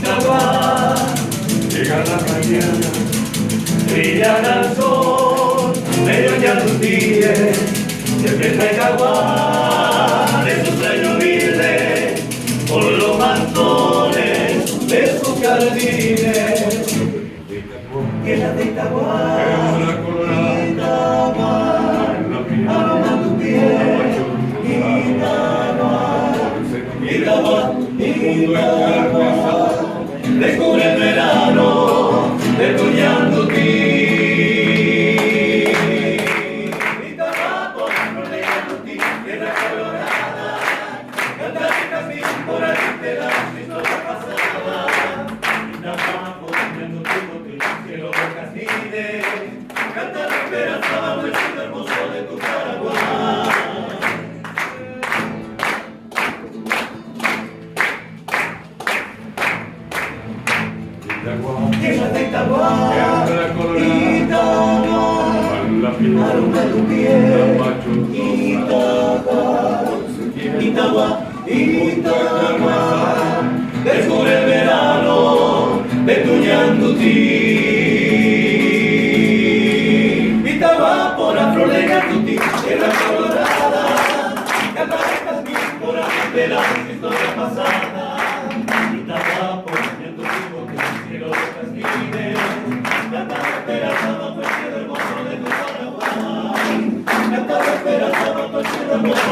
Itagua, llega la mañana, brillará el sol, medio ya tus días, despierta Itagua de su sueño humilde, por los mantones de sus jardines. Tierra de Itagua, aroma tu piel, Itagua, descubre el verano, degollando ti. Itagua, rodeando ti, tierra colorada, canta el jazmín por ahí la historia pasada. Itagua, rodeando ti, cielo de jazmines, canta la esperanza bajo el cielo hermoso de tu Paraguay. Tierra de Itagua, aroma tu piel, Itagua, descubre el verano, detuñando ti. Itagua, por la flor de Yatuti, tierra colorada, canta de jazmín por ahí de la historia pasada. Itagua, por cielo de jazmines, canta la esperanza bajo el cielo hermoso de tu Paraguay. Canta la esperanza bajo el cielo hermoso